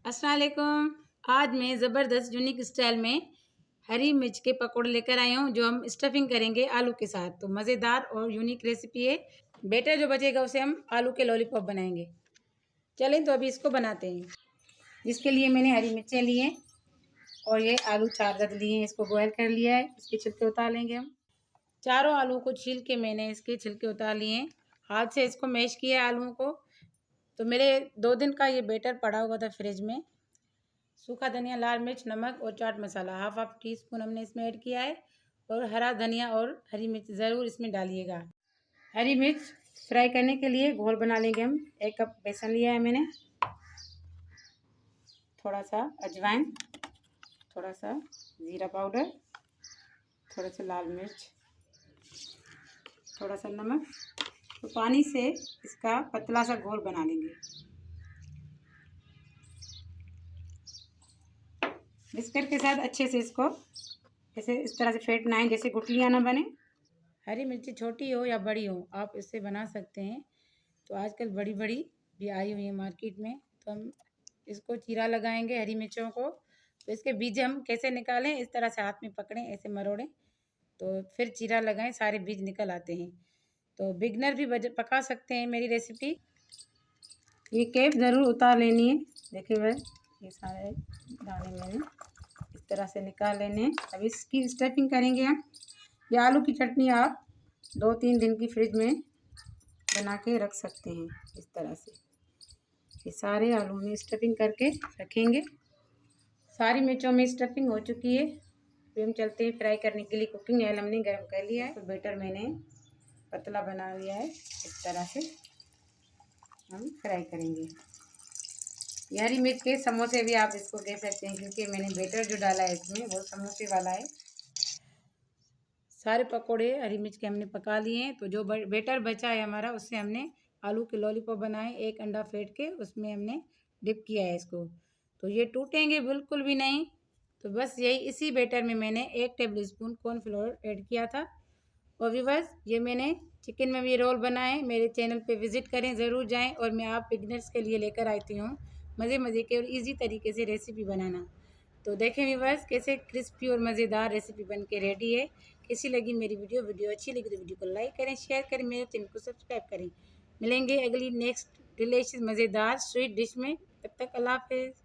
अस्सलाम वालेकुम। आज मैं ज़बरदस्त यूनिक स्टाइल में हरी मिर्च के पकौड़े लेकर आई हूँ जो हम स्टफिंग करेंगे आलू के साथ। तो मज़ेदार और यूनिक रेसिपी है। बेटर जो बचेगा उसे हम आलू के लॉलीपॉप बनाएंगे। चलें तो अभी इसको बनाते हैं। जिसके लिए मैंने हरी मिर्चें ली हैं और ये आलू 4 रख लिए हैं। इसको बॉयल कर लिया है। इसके छिलके उतार लेंगे हम। चारों आलू को छील के मैंने इसके छिलके उतार लिए हैं। हाथ से इसको मैश किया है आलूओं को। तो मेरे 2 दिन का ये बेटर पड़ा हुआ था फ्रिज में। सूखा धनिया, लाल मिर्च, नमक और chaat masala half tea spoon हमने इसमें ऐड किया है। और हरा धनिया और हरी मिर्च ज़रूर इसमें डालिएगा। हरी मिर्च फ्राई करने के लिए घोल बना लेंगे हम। 1 कप बेसन लिया है मैंने, थोड़ा सा अजवाइन, थोड़ा सा ज़ीरा पाउडर, थोड़ा सा लाल मिर्च, थोड़ा सा नमक। तो पानी से इसका पतला सा घोल बना लेंगे। बिस्किट के साथ अच्छे से इसको ऐसे इस तरह से फेंटना है जैसे गुठलियाँ ना बने। हरी मिर्ची छोटी हो या बड़ी हो आप इससे बना सकते हैं। तो आजकल बड़ी बड़ी भी आई हुई है मार्केट में। तो हम इसको चीरा लगाएंगे हरी मिर्चों को। तो इसके बीज हम कैसे निकालें, इस तरह से हाथ में पकड़ें, ऐसे मरोड़ें तो फिर चीरा लगाएं, सारे बीज निकल आते हैं। तो बिगनर भी पका सकते हैं मेरी रेसिपी। ये कैप ज़रूर उतार लेनी है। देखिए वह ये सारे दाने मैंने इस तरह से निकाल लेने हैं। अब इसकी स्टफिंग करेंगे हम। ये आलू की चटनी आप 2-3 दिन की फ्रिज में बना के रख सकते हैं। इस तरह से ये सारे आलू में स्टफिंग करके रखेंगे। सारी मिर्चों में स्टफिंग हो चुकी है। फिर हम चलते हैं फ्राई करने के लिए। कुकिंग ऑयल हमने गर्म कर लिया है। तो बेटर मैंने पतला बना लिया है। इस तरह से हम फ्राई करेंगे। ये हरी मिर्च के समोसे भी आप इसको कह सकते हैं, क्योंकि मैंने बेटर जो डाला है इसमें वो समोसे वाला है। सारे पकोड़े हरी मिर्च के हमने पका लिए हैं। तो जो बेटर बचा है हमारा, उससे हमने आलू के लॉलीपॉप बनाए। 1 अंडा फेंट के उसमें हमने डिप किया है इसको। तो ये टूटेंगे बिल्कुल भी नहीं। तो बस यही इसी बेटर में मैंने 1 टेबल स्पून कॉर्नफ्लोर ऐड किया था। और व्यूअर्स, ये मैंने चिकन में भी रोल बनाए। मेरे चैनल पे विज़िट करें, ज़रूर जाएं। और मैं आप बिगनर्स के लिए लेकर आती हूँ मज़े के और इजी तरीके से रेसिपी बनाना। तो देखें व्यूअर्स कैसे क्रिस्पी और मज़ेदार रेसिपी बन के रेडी है। कैसी लगी मेरी वीडियो अच्छी लगी तो वीडियो को लाइक करें, शेयर करें, मेरे चैनल को सब्सक्राइब करें। मिलेंगे अगली नेक्स्ट डिलीशियस मज़ेदार स्वीट डिश में। तब तक अल्लाह हाफ़िज़।